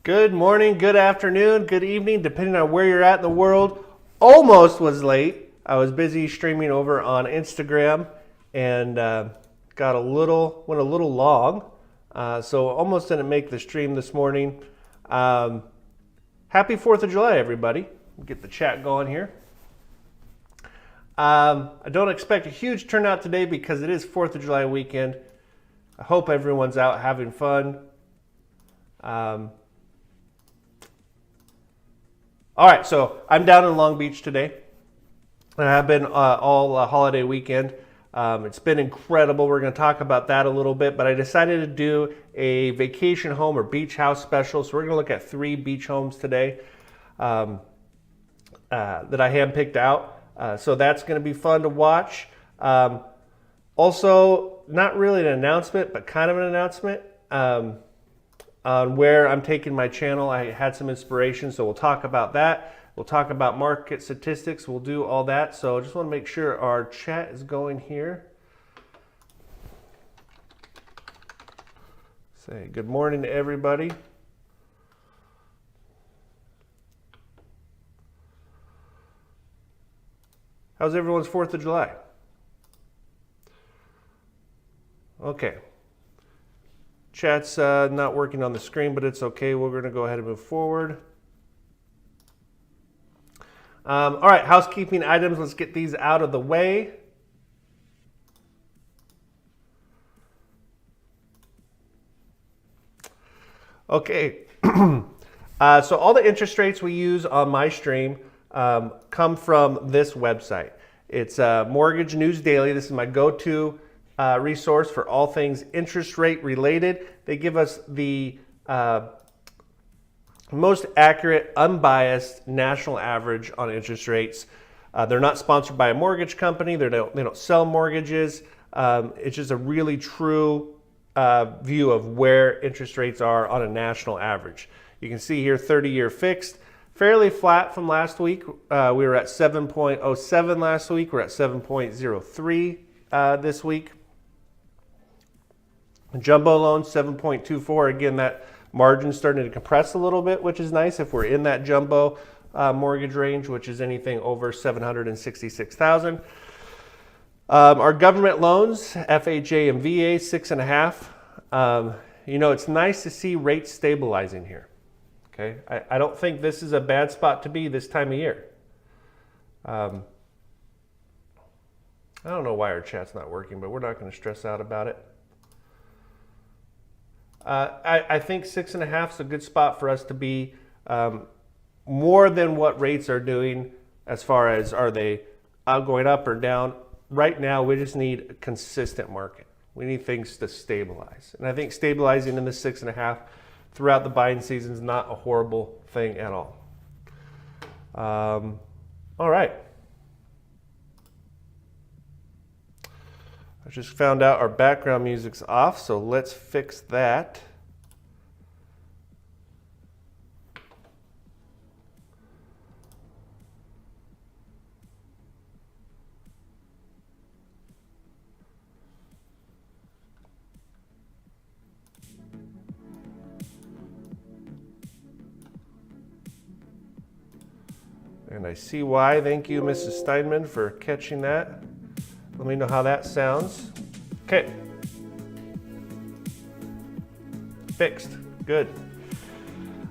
Good morning, good afternoon, good evening, depending on where you're at in the world. Almost was late. I was busy streaming over on Instagram and went a little long, so almost didn't make the stream this morning. Happy 4th of July, everybody. Get the chat going here. I don't expect a huge turnout today because it is 4th of July weekend. I hope everyone's out having fun. All right, so I'm down in Long Beach today. I have been all holiday weekend. It's been incredible. We're going to talk about that a little bit, but I decided to do a vacation home or beach house special. So we're going to look at 3 beach homes today that I handpicked out. So that's going to be fun to watch. Also, not really an announcement, but kind of an announcement. On where I'm taking my channel. I had some inspiration, so we'll talk about that. We'll talk about market statistics. We'll do all that. So I just want to make sure our chat is going here. Say good morning to everybody. How's everyone's 4th of July? Okay. Chat's not working on the screen, but it's okay. We're going to go ahead and move forward. All right, housekeeping items. Let's get these out of the way. Okay. So all the interest rates we use on my stream come from this website. It's Mortgage News Daily. This is my go-to resource for all things interest rate related. They give us the most accurate, unbiased national average on interest rates. They're not sponsored by a mortgage company. They don't sell mortgages. It's just a really true view of where interest rates are on a national average. You can see here 30-year fixed, fairly flat from last week. We were at 7.07 last week. We're at 7.03 this week. Jumbo loans, 7.24. Again, that margin's starting to compress a little bit, which is nice if we're in that jumbo mortgage range, which is anything over $766,000. Our government loans, FHA and VA, 6.5. It's nice to see rates stabilizing here. Okay, I don't think this is a bad spot to be this time of year. I don't know why our chat's not working, but we're not going to stress out about it. I think 6.5 is a good spot for us to be, more than what rates are doing as far as are they going up or down. Right now, we just need a consistent market. We need things to stabilize. And I think stabilizing in the 6.5 throughout the buying season is not a horrible thing at all. All right. I just found out our background music's off, so let's fix that. And I see why. Thank you, Mrs. Steinman, for catching that. Let me know how that sounds. Okay. Fixed. Good.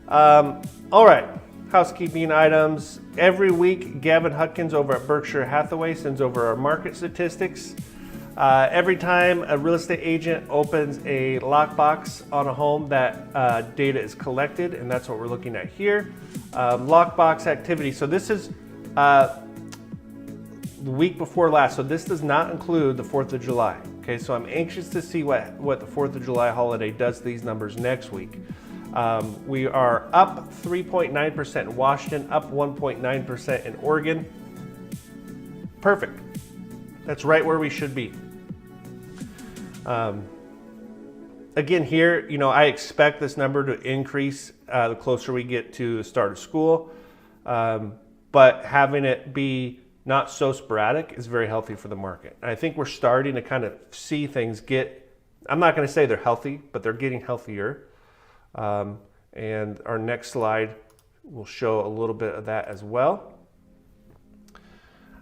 All right. Housekeeping items. Every week, Gavin Hutkins over at Berkshire Hathaway sends over our market statistics. Every time a real estate agent opens a lockbox on a home, that data is collected, and that's what we're looking at here. Lockbox activity. So this is the week before last, so this does not include the 4th of July. Okay, so I'm anxious to see what the 4th of July holiday does to these numbers next week. We are up 3.9% in Washington, up 1.9% in Oregon. Perfect. That's right where we should be. Again, here, I expect this number to increase the closer we get to the start of school, but having it be not so sporadic is very healthy for the market. And I think we're starting to kind of see things get, I'm not going to say they're healthy, but they're getting healthier. And our next slide will show a little bit of that as well.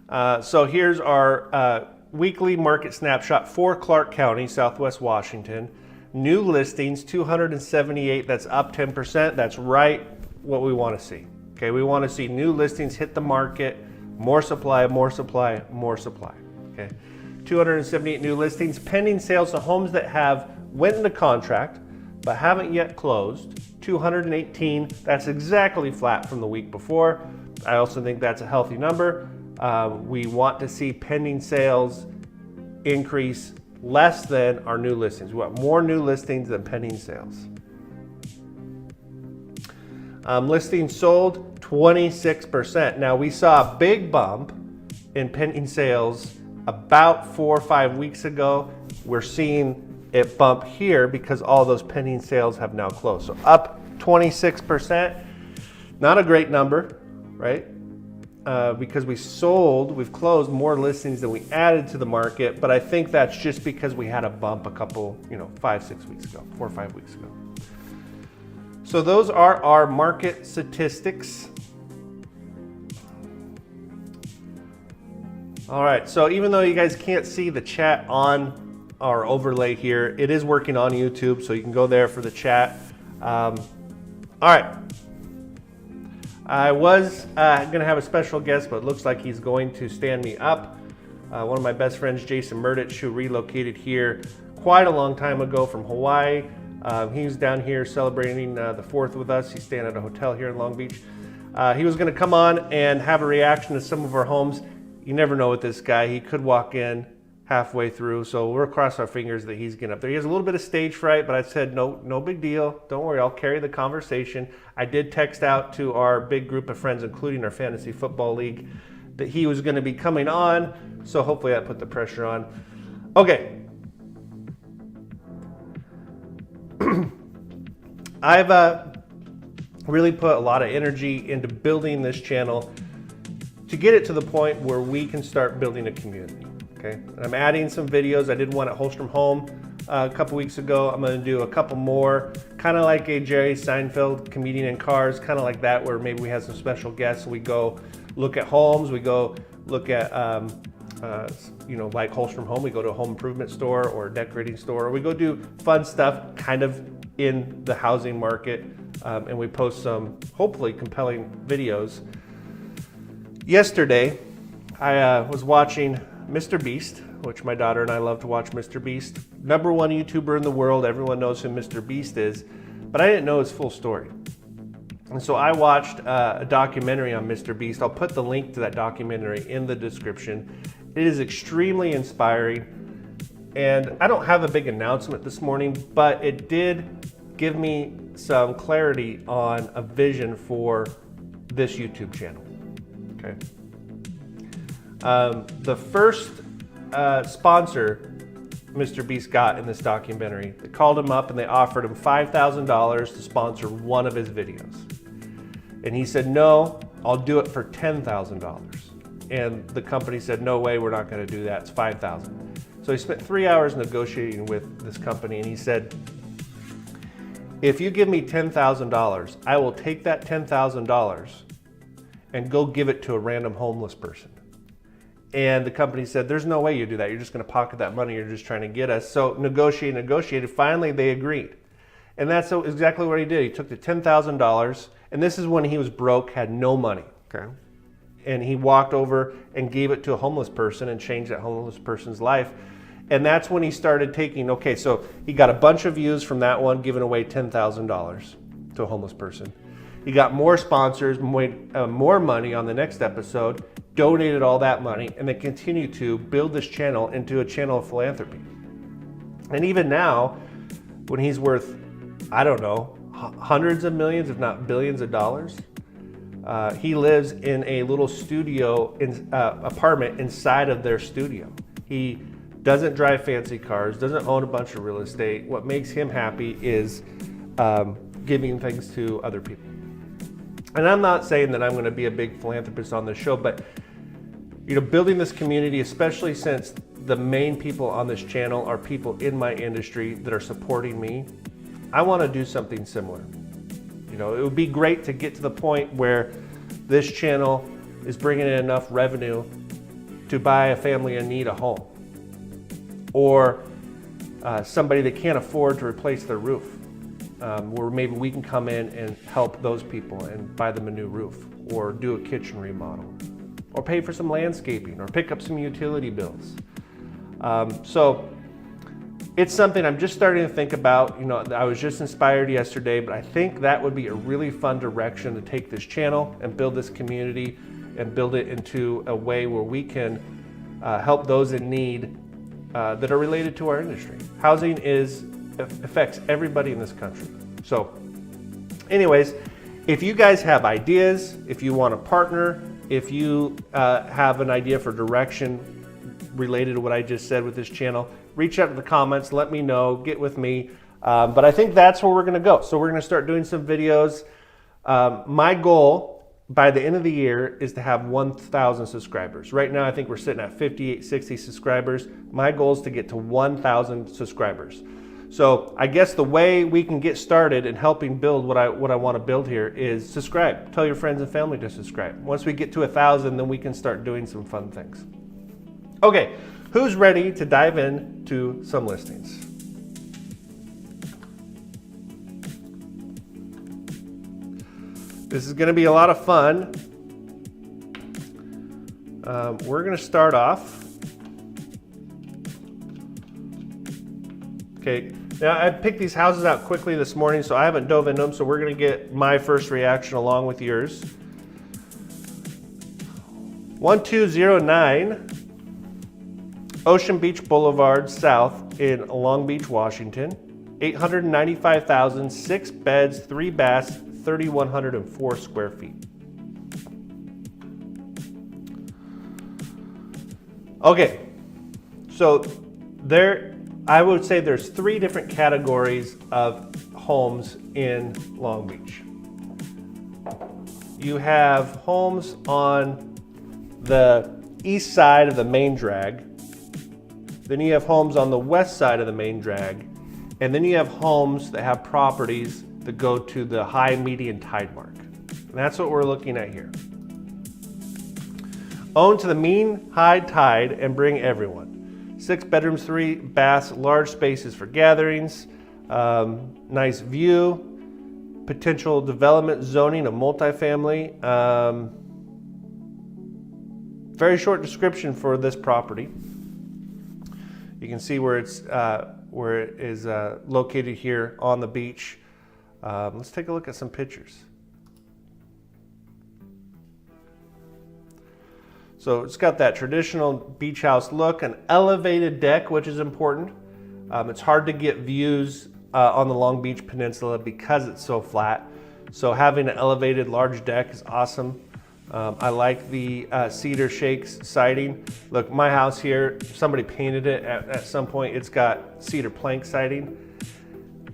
So here's our weekly market snapshot for Clark County, Southwest Washington. New listings, 278, that's up 10%. That's right what we want to see. Okay, we want to see new listings hit the market, more supply, more supply, more supply. Okay, 278 new listings, pending sales, so homes that have went into contract but haven't yet closed, 218. That's exactly flat from the week before. I also think that's a healthy number. We want to see pending sales increase less than our new listings. We want more new listings than pending sales. Listings sold, 26%. Now we saw a big bump in pending sales about 4 or 5 weeks ago. We're seeing it bump here because all those pending sales have now closed. So up 26%, not a great number, right? Because we've closed more listings than we added to the market, but I think that's just because we had a bump a couple, 5, 6 weeks ago, 4 or 5 weeks ago. So those are our market statistics. All right, so even though you guys can't see the chat on our overlay here, it is working on YouTube, so you can go there for the chat. All right. I was gonna have a special guest, but it looks like he's going to stand me up. One of my best friends, Jason Murdich, who relocated here quite a long time ago from Hawaii. He's down here celebrating the 4th with us. He's staying at a hotel here in Long Beach. He was gonna come on and have a reaction to some of our homes. You never know with this guy. He could walk in halfway through, so we'll cross our fingers that he's getting up there. He has a little bit of stage fright, but I said, no big deal. Don't worry, I'll carry the conversation. I did text out to our big group of friends, including our fantasy football league, that he was gonna be coming on, so hopefully that put the pressure on. Okay. I've really put a lot of energy into building this channel to get it to the point where we can start building a community. Okay, and I'm adding some videos. I did one at Holstrom Home a couple weeks ago. I'm going to do a couple more, kind of like a Jerry Seinfeld comedian in cars, kind of like that, where maybe we have some special guests. We go look at homes. We go look at, like Holstrom Home. We go to a home improvement store or a decorating store, or we go do fun stuff, kind of in the housing market, and we post some hopefully compelling videos. Yesterday, I was watching Mr. Beast, which my daughter and I love to watch Mr. Beast. #1 YouTuber in the world. Everyone knows who Mr. Beast is, but I didn't know his full story. And so I watched a documentary on Mr. Beast. I'll put the link to that documentary in the description. It is extremely inspiring. And I don't have a big announcement this morning, but it did give me some clarity on a vision for this YouTube channel. Okay. The first sponsor Mr. Beast got in this documentary, they called him up and they offered him $5,000 to sponsor one of his videos. And he said, no, I'll do it for $10,000. And the company said, no way, we're not going to do that. It's $5,000. So he spent 3 hours negotiating with this company, and he said, if you give me $10,000, I will take that $10,000 and go give it to a random homeless person. And the company said, there's no way you do that. You're just going to pocket that money. You're just trying to get us. So negotiated. Finally, they agreed. And that's exactly what he did. He took the $10,000, and this is when he was broke, had no money. Okay. And he walked over and gave it to a homeless person and changed that homeless person's life. And that's when he started taking, okay, so he got a bunch of views from that one, giving away $10,000 to a homeless person. He got more sponsors, more money on the next episode, donated all that money, and they continue to build this channel into a channel of philanthropy. And even now, when he's worth, I don't know, hundreds of millions, if not billions of dollars, he lives in a little studio, apartment inside of their studio. He doesn't drive fancy cars, doesn't own a bunch of real estate. What makes him happy is giving things to other people. And I'm not saying that I'm going to be a big philanthropist on this show, but building this community, especially since the main people on this channel are people in my industry that are supporting me, I want to do something similar. You know, it would be great to get to the point where this channel is bringing in enough revenue to buy a family in need a home, or somebody that can't afford to replace their roof, where maybe we can come in and help those people and buy them a new roof, or do a kitchen remodel, or pay for some landscaping, or pick up some utility bills. So it's something I'm just starting to think about. You know, I was just inspired yesterday, but I think that would be a really fun direction to take this channel and build this community and build it into a way where we can help those in need that are related to our industry. Housing affects everybody in this country. So anyways, if you guys have ideas, if you want to partner, if you have an idea for direction related to what I just said with this channel, reach out to the comments, let me know, get with me. But I think that's where we're gonna go. So we're gonna start doing some videos. My goal by the end of the year is to have 1,000 subscribers. Right now, I think we're sitting at 58, 60 subscribers. My goal is to get to 1,000 subscribers. So I guess the way we can get started in helping build what I want to build here is subscribe. Tell your friends and family to subscribe. Once we get to 1,000, then we can start doing some fun things. Okay, who's ready to dive into some listings? This is going to be a lot of fun. We're going to start off. Okay, now I picked these houses out quickly this morning, so I haven't dove into them, so we're going to get my first reaction along with yours. 1209 Ocean Beach Boulevard South in Long Beach, Washington. 895,000, 6 beds, 3 baths, 3,104 square feet. Okay, so I would say there's 3 different categories of homes in Long Beach. You have homes on the east side of the main drag. Then you have homes on the west side of the main drag. And then you have homes that have properties that go to the high median tide mark. And that's what we're looking at here. Own to the mean high tide and bring everyone. 6 bedrooms, 3 baths, large spaces for gatherings, nice view, potential development zoning of multifamily. Very short description for this property. You can see where it is located here on the beach. Let's take a look at some pictures. So it's got that traditional beach house look, an elevated deck, which is important. It's hard to get views on the Long Beach Peninsula because it's so flat. So having an elevated large deck is awesome. I like the cedar shakes siding. Look, my house here, somebody painted it at some point. It's got cedar plank siding.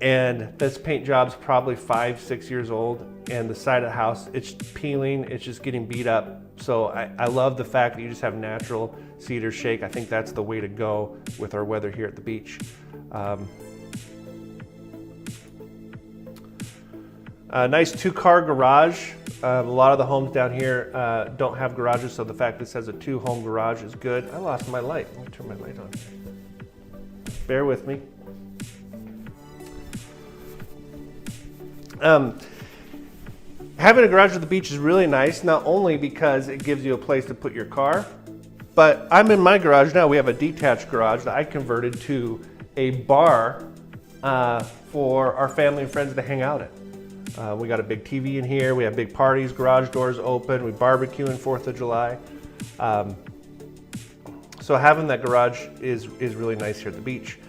And this paint job's probably 5-6 years old, and the side of the house, it's peeling, it's just getting beat up. So I love the fact that you just have natural cedar shake. I think that's the way to go with our weather here at the beach. Nice 2-car garage. A lot of the homes down here don't have garages, so the fact this has a 2-home garage is good. I lost my light. Let me turn my light on. Bear with me. Having a garage at the beach is really nice, not only because it gives you a place to put your car, but I'm in my garage now. We have a detached garage that I converted to a bar for our family and friends to hang out at. We got a big TV in here. We have big parties, garage doors open. We barbecue on 4th of July. So having that garage is really nice here at the beach.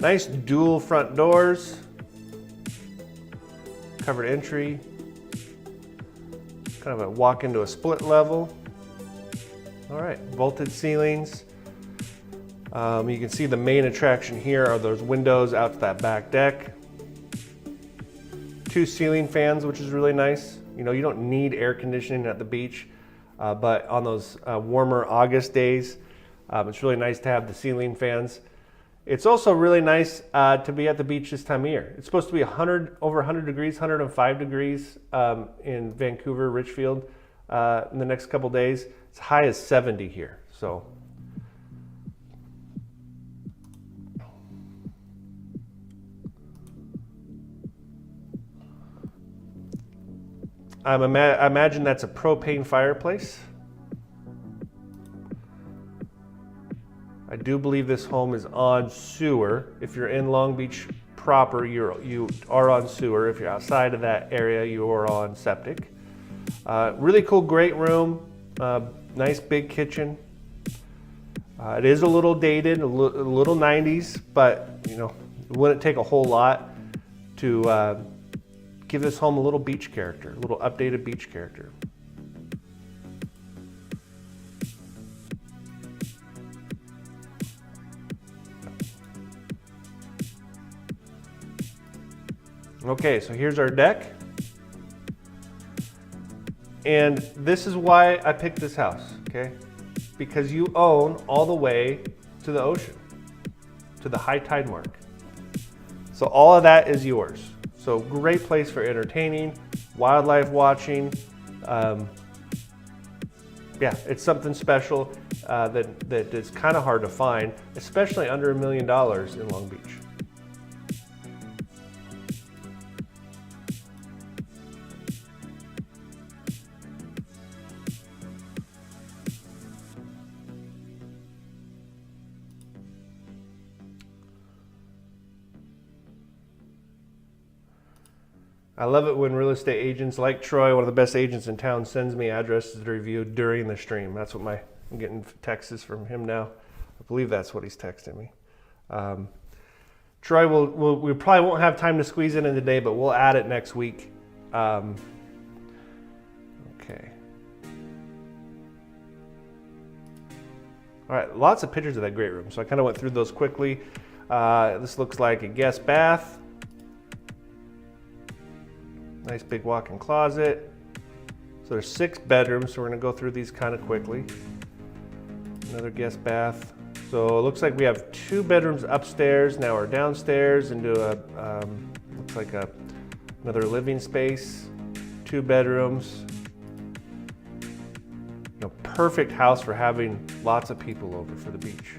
Nice dual front doors. Covered entry, kind of a walk into a split level. All right, vaulted ceilings. You can see the main attraction here are those windows out to that back deck. 2 ceiling fans, which is really nice. You know, you don't need air conditioning at the beach, but on those warmer August days, it's really nice to have the ceiling fans. It's also really nice to be at the beach this time of year. It's supposed to be over 100 degrees, 105 degrees in Vancouver, Richfield in the next couple days. It's high as 70 here. So I imagine that's a propane fireplace. I do believe this home is on sewer. If you're in Long Beach proper, you are on sewer. If you're outside of that area, you are on septic. Really cool, great room. Nice big kitchen. It is a little dated, a little 90s, but you know, it wouldn't take a whole lot to give this home a little beach character, a little updated beach character. Okay, so here's our deck. And this is why I picked this house, okay? Because you own all the way to the ocean, to the high tide mark. So all of that is yours. So great place for entertaining, wildlife watching. Yeah, it's something special that is kind of hard to find, especially under $1 million in Long Beach. I love it when real estate agents like Troy, one of the best agents in town, sends me addresses to review during the stream. That's what I'm getting texts from him now. I believe that's what he's texting me. Troy, we probably won't have time to squeeze it in today, but we'll add it next week. Okay. All right, lots of pictures of that great room. So I kind of went through those quickly. This looks like a guest bath. Nice big walk-in closet. So there's 6 bedrooms, so we're gonna go through these kind of quickly. Another guest bath. So it looks like we have 2 bedrooms upstairs. Now we're downstairs into a, looks like another living space. 2 bedrooms. You know, perfect house for having lots of people over for the beach.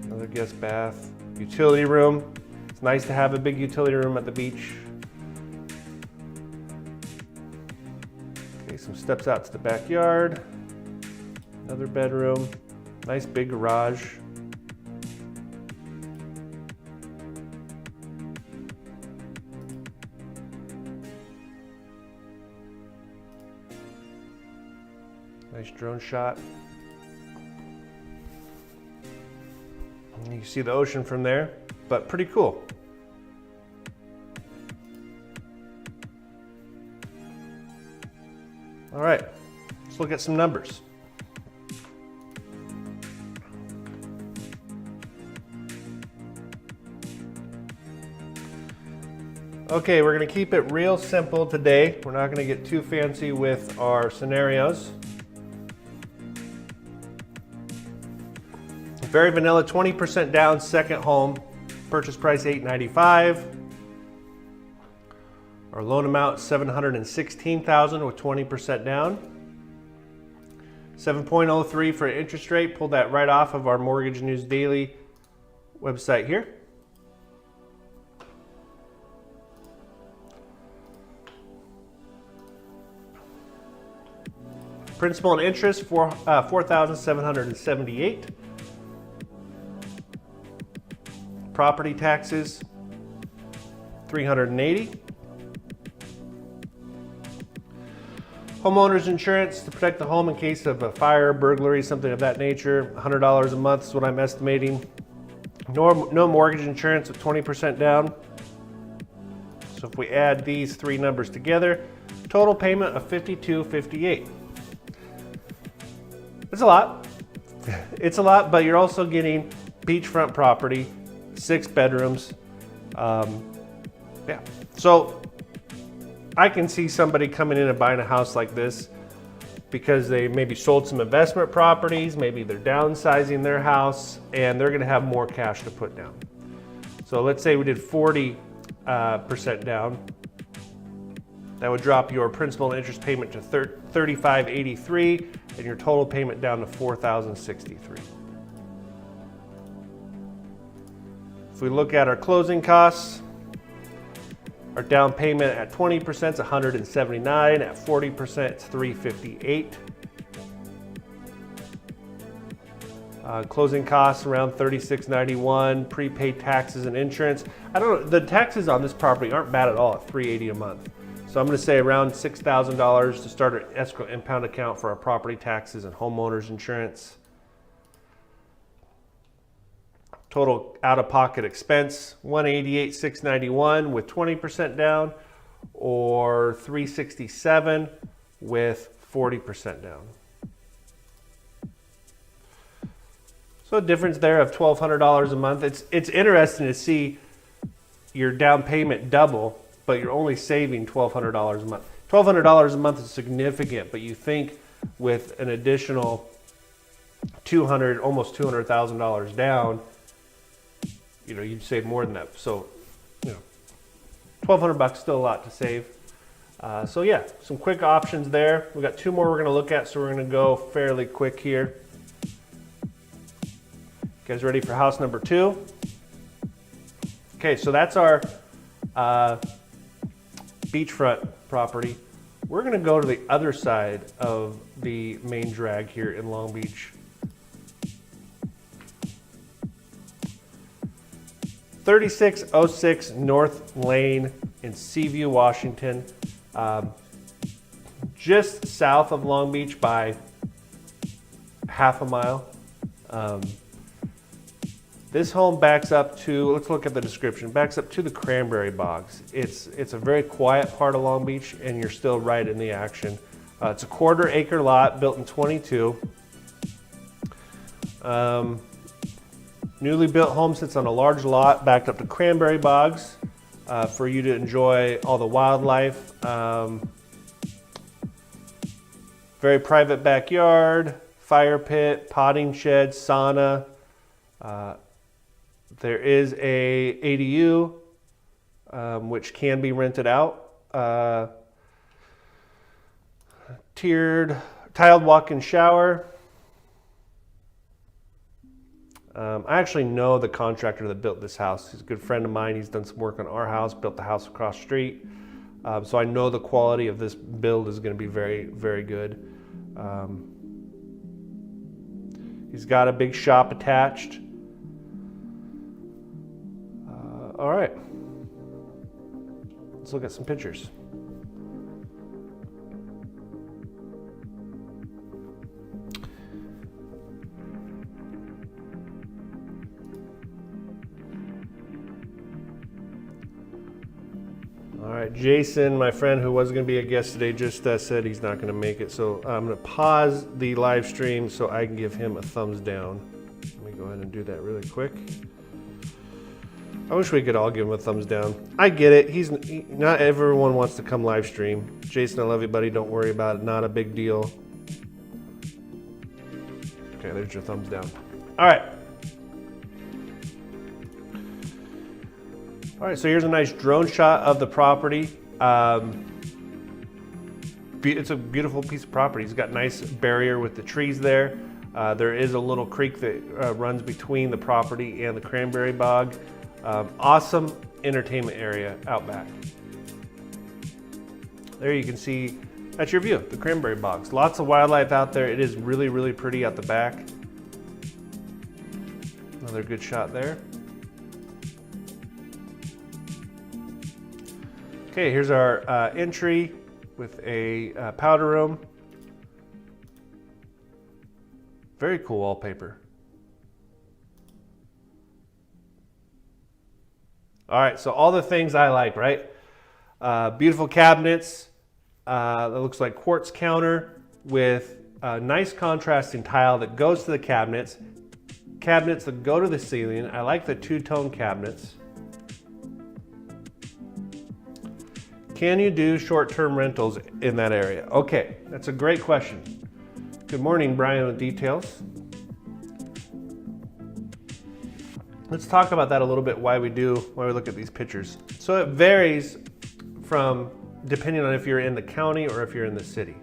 Another guest bath. Utility room. Nice to have a big utility room at the beach. Okay, some steps out to the backyard. Another bedroom. Nice big garage. Nice drone shot. You can see the ocean from there, but pretty cool. All right, let's look at some numbers. Okay, we're gonna keep it real simple today. We're not gonna get too fancy with our scenarios. Very vanilla, 20% down, second home. Purchase price $895. Our loan amount $716,000 with 20% down. 7.03 for an interest rate. Pulled that right off of our Mortgage News Daily website here. Principal and interest for $4,778. Property taxes $380. Homeowners insurance to protect the home in case of a fire, burglary, something of that nature. $100 a month is what I'm estimating. No mortgage insurance with 20% down. So if we add these 3 numbers together, total payment of $52.58. It's a lot. It's a lot, but you're also getting beachfront property, 6 bedrooms. Yeah. So I can see somebody coming in and buying a house like this because they maybe sold some investment properties, maybe they're downsizing their house, and they're gonna have more cash to put down. So let's say we did 40% down. That would drop your principal and interest payment to $35.83 and your total payment down to $4,063. If we look at our closing costs, our down payment at 20% is $179. At 40%, it's $358. Closing costs around $36.91. Prepaid taxes and insurance. I don't know. The taxes on this property aren't bad at all at $380 a month. So I'm going to say around $6,000 to start an escrow impound account for our property taxes and homeowners insurance. Total out-of-pocket expense, $188,691 with 20% down, or $367 with 40% down. So a difference there of $1,200 a month. It's interesting to see your down payment double, but you're only saving $1,200 a month. $1,200 a month is significant, but you think with an additional almost $200,000 down, you know, you'd save more than that. So, you know, $1,200 still a lot to save. So yeah, some quick options there. We got two more we're going to look at, so we're going to go fairly quick here. You guys ready for house number 2? Okay, so that's our beachfront property. We're going to go to the other side of the main drag here in Long Beach. 3606 North Lane in Seaview, Washington. Just south of Long Beach by half a mile. This home backs up to, let's look at the description, backs up to the cranberry bogs. It's a very quiet part of Long Beach, and you're still right in the action. It's a 1/4 acre lot built in 22. Newly built home sits on a large lot backed up to cranberry bogs for you to enjoy all the wildlife. Very private backyard, fire pit, potting shed, sauna. There is a ADU which can be rented out. Tiled walk-in shower. I actually know the contractor that built this house. He's a good friend of mine. He's done some work on our house, built the house across the street. So I know the quality of this build is going to be very, very good. He's got a big shop attached. All right. Let's look at some pictures. All right, Jason, my friend who was going to be a guest today, just said he's not going to make it. So I'm going to pause the live stream so I can give him a thumbs down. Let me go ahead and do that really quick. I wish we could all give him a thumbs down. I get it. Not everyone wants to come live stream. Jason, I love you, buddy. Don't worry about it. Not a big deal. Okay, there's your thumbs down. All right. All right, so here's a nice drone shot of the property. It's a beautiful piece of property. It's got a nice barrier with the trees there. There is a little creek that runs between the property and the cranberry bog. Awesome entertainment area out back. There you can see, that's your view, the cranberry bogs. Lots of wildlife out there. It is really, really pretty out the back. Another good shot there. Okay, here's our entry with a powder room. Very cool wallpaper. All right, so all the things I like, right? Beautiful cabinets. That looks like quartz counter with a nice contrasting tile that goes to the cabinets. Cabinets that go to the ceiling. I like the two-tone cabinets. Can you do short-term rentals in that area? Okay, that's a great question. Good morning, Brian with details. Let's talk about that a little bit, why we look at these pictures. So it varies from depending on if you're in the county or if you're in the city.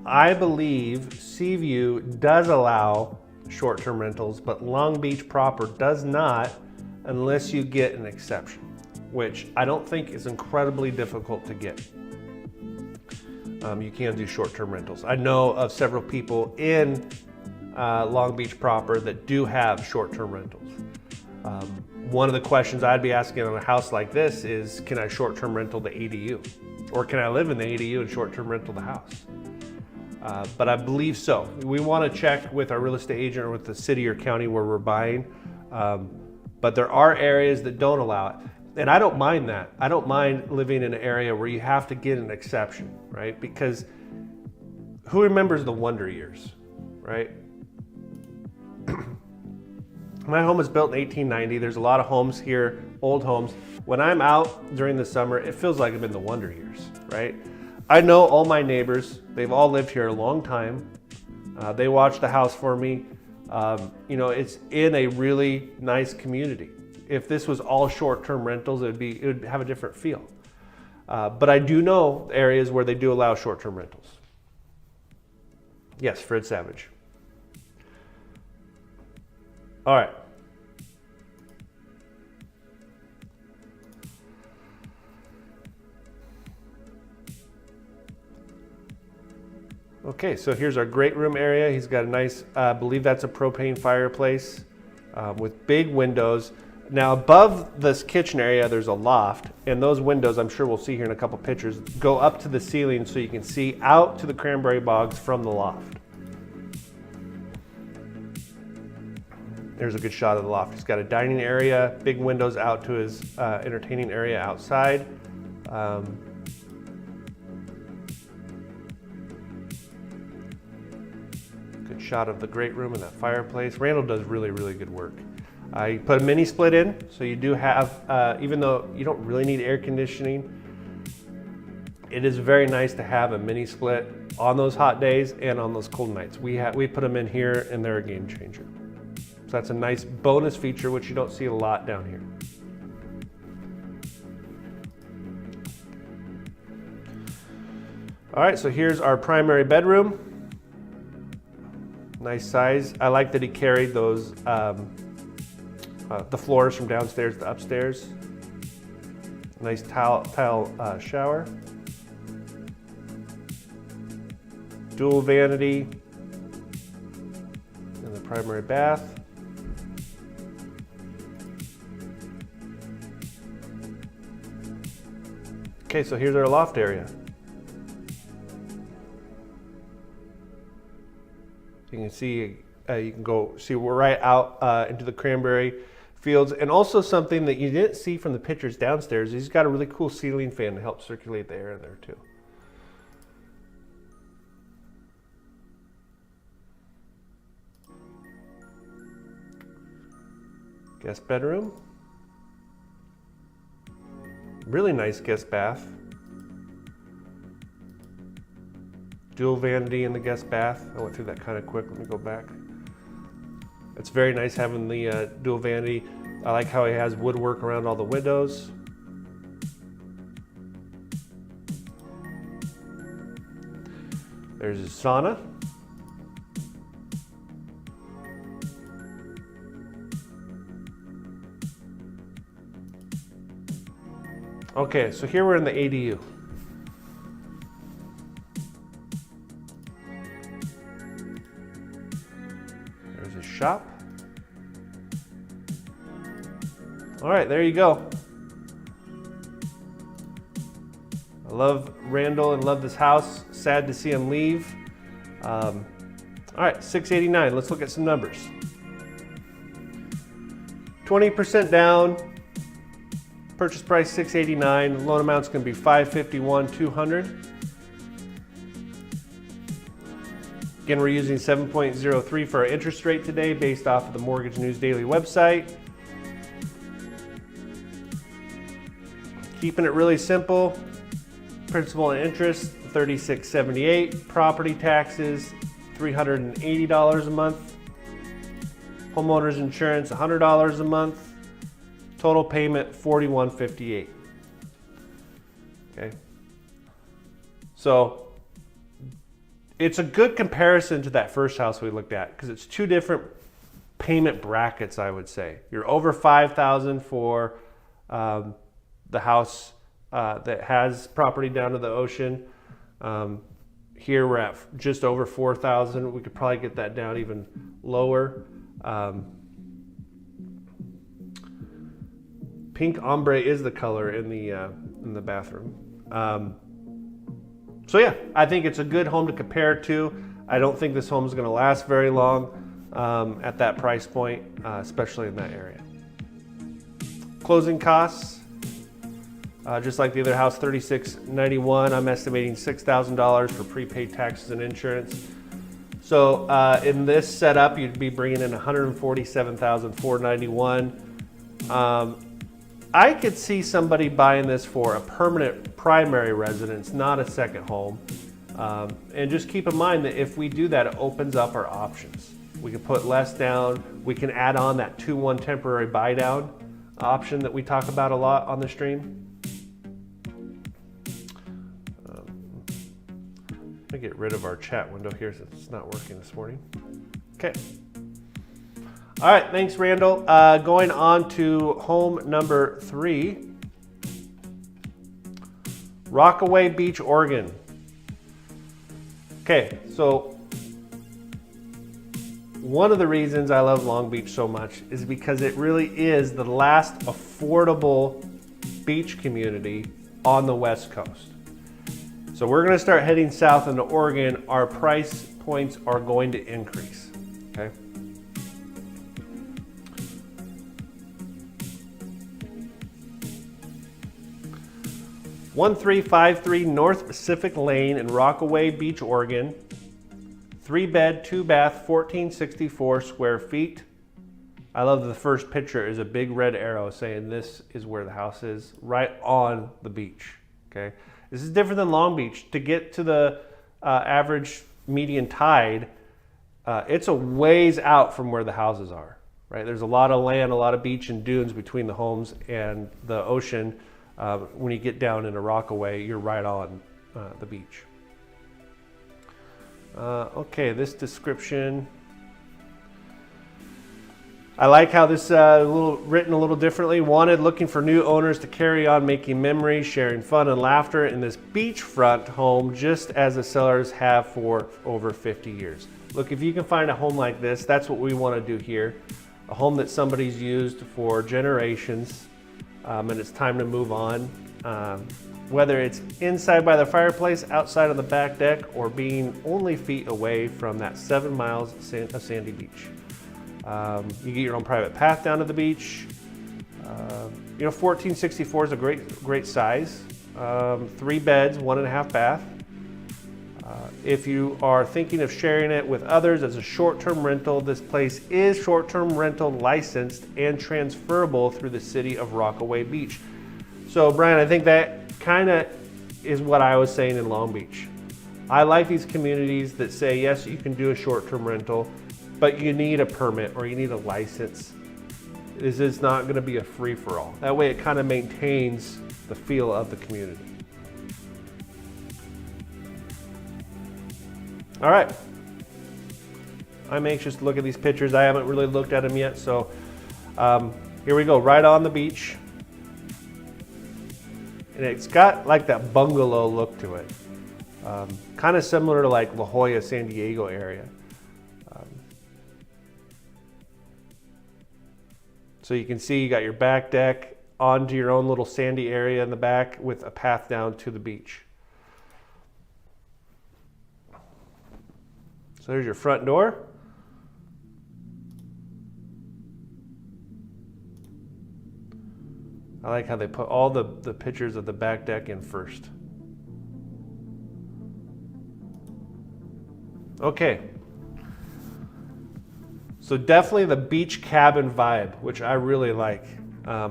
I believe Seaview does allow short-term rentals, but Long Beach proper does not unless you get an exception, which I don't think is incredibly difficult to get. You can do short-term rentals. I know of several people in Long Beach proper that do have short-term rentals. One of the questions I'd be asking on a house like this is, can I short-term rental the ADU? Or can I live in the ADU and short-term rental the house? But I believe so. We want to check with our real estate agent or with the city or county where we're buying. But there are areas that don't allow it. And I don't mind that. I don't mind living in an area where you have to get an exception, right? Because who remembers the Wonder Years, right? My home was built in 1890. There's a lot of homes here, old homes. When I'm out during the summer, it feels like I'm in the Wonder Years, right? I know all my neighbors. They've all lived here a long time. They watch the house for me. It's in a really nice community. If this was all short-term rentals, it would have a different feel. But I do know areas where they do allow short-term rentals. Yes, Fred Savage. All right. Okay, so here's our great room area. He's got a nice, I believe that's a propane fireplace with big windows. Now above this kitchen area, there's a loft, and those windows, I'm sure we'll see here in a couple pictures, go up to the ceiling so you can see out to the cranberry bogs from the loft. There's a good shot of the loft. He's got a dining area, big windows out to his entertaining area outside. Good shot of the great room and that fireplace. Randall does really, really good work. I put a mini split in, so you do have, even though you don't really need air conditioning, it is very nice to have a mini split on those hot days and on those cold nights. We put them in here and they're a game changer. So that's a nice bonus feature, which you don't see a lot down here. All right, so here's our primary bedroom. Nice size. I like that he carried those the floors from downstairs to upstairs. Nice tile shower. Dual vanity in the primary bath. Okay, so here's our loft area. You can see, you can go see we're right out into the cranberry fields, and also something that you didn't see from the pictures downstairs, he's got a really cool ceiling fan to help circulate the air in there too. Guest bedroom. Really nice guest bath. Dual vanity in the guest bath. I went through that kind of quick. Let me go back. It's very nice having the dual vanity. I like how he has woodwork around all the windows. There's his sauna. Okay, so here we're in the ADU. There's his shop. All right, there you go. I love Randall and love this house. Sad to see him leave. All right, $689. Let's look at some numbers. 20% down. Purchase price $689. Loan amount's going to be $551,200. Again, we're using 7.03 for our interest rate today, based off of the Mortgage News Daily website. Keeping it really simple. Principal and interest $36.78. Property taxes, $380 a month. Homeowners insurance, $100 a month. Total payment, $41.58. Okay. So it's a good comparison to that first house we looked at because it's two different payment brackets, I would say. You're over $5,000 for the house that has property down to the ocean. Here we're at just over $4,000. We could probably get that down even lower. Pink ombre is the color in the bathroom. So yeah, I think it's a good home to compare to. I don't think this home is going to last very long at that price point, especially in that area. Closing costs, just like the other house, $36.91. I'm estimating $6,000 for prepaid taxes and insurance. So in this setup, you'd be bringing in $147,491. I could see somebody buying this for a permanent primary residence, not a second home. And just keep in mind that if we do that, it opens up our options. We can put less down. We can add on that 2-1 temporary buy down option that we talk about a lot on the stream. Let me get rid of our chat window here since it's not working this morning. Okay. All right, thanks, Randall. Going on to home number 3, Rockaway Beach, Oregon. Okay, so one of the reasons I love Long Beach so much is because it really is the last affordable beach community on the West Coast. So we're going to start heading south into Oregon. Our price points are going to increase, okay? (1353) North Pacific Lane in Rockaway Beach, Oregon. 3-bed, 2-bath, 1,464 square feet. I love the first picture is a big red arrow saying this is where the house is, right on the beach, okay? This is different than Long Beach. To get to the average median tide, it's a ways out from where the houses are, right? There's a lot of land, a lot of beach and dunes between the homes and the ocean. When you get down into Rockaway, you're right on the beach. Okay, this description. I like how this written a little differently. Wanted, looking for new owners to carry on making memories, sharing fun and laughter in this beachfront home, just as the sellers have for over 50 years. Look, if you can find a home like this, that's what we want to do here. A home that somebody's used for generations, and it's time to move on. Whether it's inside by the fireplace, outside on the back deck, or being only feet away from that 7 miles of sandy beach. You get your own private path down to the beach. 1,464 is a great size. 3 beds, 1.5 bath. If you are thinking of sharing it with others as a short-term rental, this place is short-term rental licensed and transferable through the city of Rockaway Beach. So Brian, I think that kind of is what I was saying in Long Beach. I like these communities that say, yes, you can do a short-term rental, but you need a permit or you need a license. This is not going to be a free-for-all. That way it kind of maintains the feel of the community. All right. I'm anxious to look at these pictures. I haven't really looked at them yet, so here we go, right on the beach. And it's got like that bungalow look to it. Kind of similar to like La Jolla, San Diego area. So you can see you got your back deck onto your own little sandy area in the back with a path down to the beach. So there's your front door. I like how they put all the pictures of the back deck in first. Okay. So definitely the beach cabin vibe, which I really like. I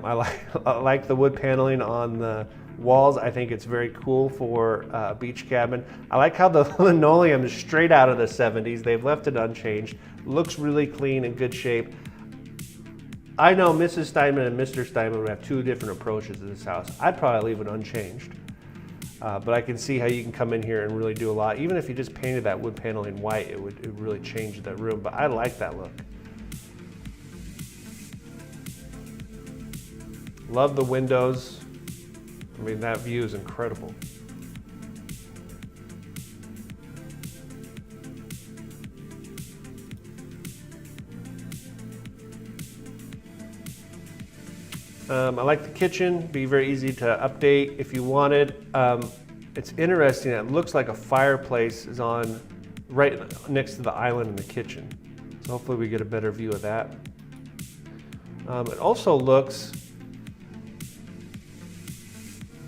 like the wood paneling on the walls. I think it's very cool for a beach cabin. I like how the linoleum is straight out of the 70s. They've left it unchanged. Looks really clean and good shape. I know Mrs. Steinman and Mr. Steinman would have two different approaches to this house. I'd probably leave it unchanged. But I can see how you can come in here and really do a lot. Even if you just painted that wood paneling white, it would really change the room. But I like that look. Love the windows. I mean, that view is incredible. I like the kitchen, be very easy to update if you wanted. It's interesting, it looks like a fireplace is on right next to the island in the kitchen. So hopefully we get a better view of that. It also looks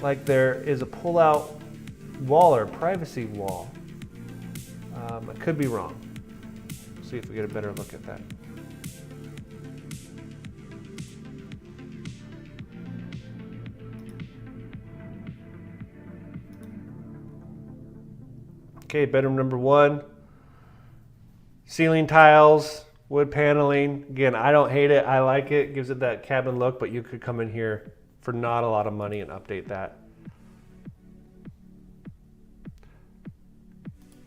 like there is a pull-out wall or a privacy wall. I could be wrong. See if we get a better look at that. Okay, bedroom number one. Ceiling tiles, wood paneling. Again, I don't hate it. I like it. Gives it that cabin look, but you could come in here for not a lot of money and update that.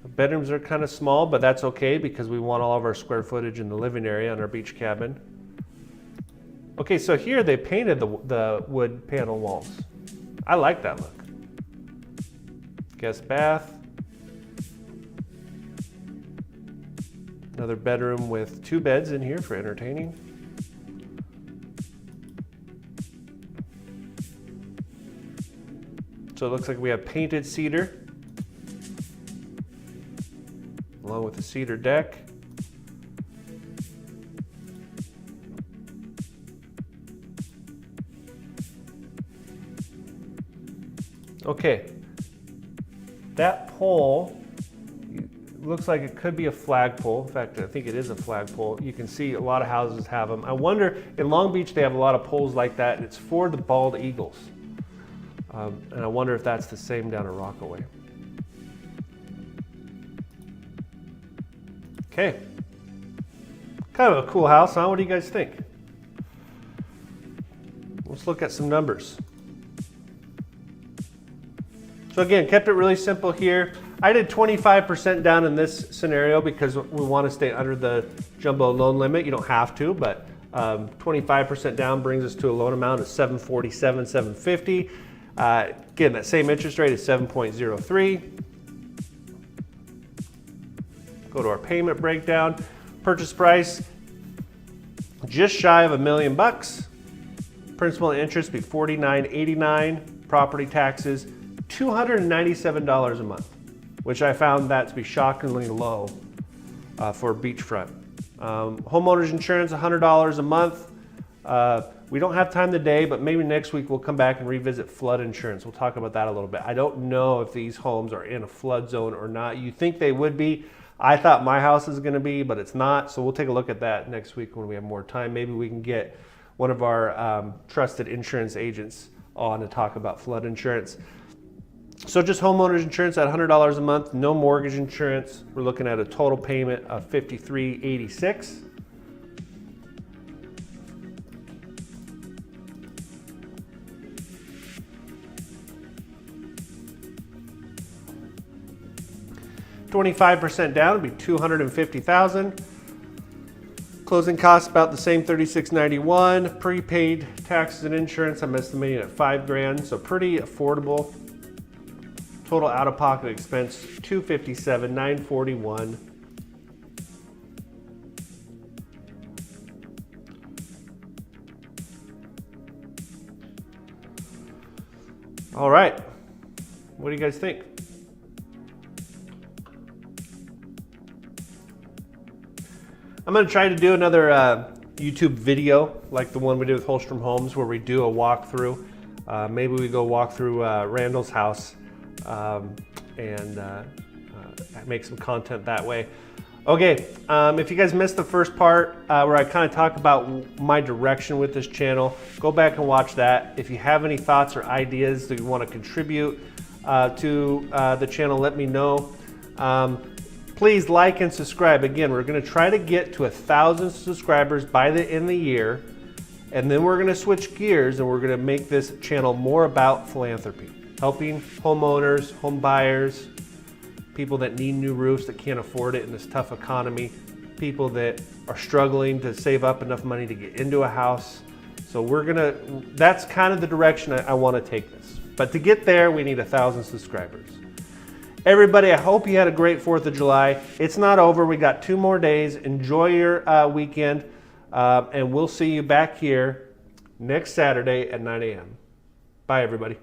The bedrooms are kind of small, but that's okay because we want all of our square footage in the living area on our beach cabin. Okay, so here they painted the wood panel walls. I like that look. Guest bath. Another bedroom with two beds in here for entertaining. So it looks like we have painted cedar along with the cedar deck. Okay, that pole looks like it could be a flagpole. In fact, I think it is a flagpole. You can see a lot of houses have them. I wonder, in Long Beach, they have a lot of poles like that, and it's for the bald eagles. And I wonder if that's the same down in Rockaway. Okay. Kind of a cool house, huh? What do you guys think? Let's look at some numbers. So again, kept it really simple here. I did 25% down in this scenario because we want to stay under the jumbo loan limit. You don't have to, but 25% down brings us to a loan amount of $747,000, $750,000. Again, that same interest rate is 7.03. Go to our payment breakdown. Purchase price, just shy of $1 million. Principal and interest be $49.89. Property taxes, $297 a month, which I found that to be shockingly low for beachfront. Homeowners insurance, $100 a month. We don't have time today, but maybe next week we'll come back and revisit flood insurance. We'll talk about that a little bit. I don't know if these homes are in a flood zone or not. You think they would be. I thought my house is gonna be, but it's not. So we'll take a look at that next week when we have more time. Maybe we can get one of our trusted insurance agents on to talk about flood insurance. So just homeowners insurance at $100 a month, no mortgage insurance. We're looking at a total payment of $53.86. $25% down would be $250,000. Closing costs about the same, $36.91. Prepaid taxes and insurance, I'm estimating at $5,000, so pretty affordable. Total out-of-pocket expense, $257,941. All right, what do you guys think? I'm gonna try to do another YouTube video like the one we did with Holstrom Homes where we do a walkthrough. Maybe we go walk through Randall's house and make some content that way. Okay, if you guys missed the first part where I kind of talk about my direction with this channel, go back and watch that. If you have any thoughts or ideas that you want to contribute to the channel, let me know. Please like and subscribe. Again, we're going to try to get to 1,000 subscribers by the end of the year, and then we're going to switch gears and we're going to make this channel more about philanthropy, helping homeowners, home buyers, people that need new roofs that can't afford it in this tough economy, people that are struggling to save up enough money to get into a house. So that's kind of the direction I want to take this. But to get there, we need 1,000 subscribers. Everybody, I hope you had a great 4th of July. It's not over. We got 2 more days. Enjoy your weekend, and we'll see you back here next Saturday at 9 a.m. Bye, everybody.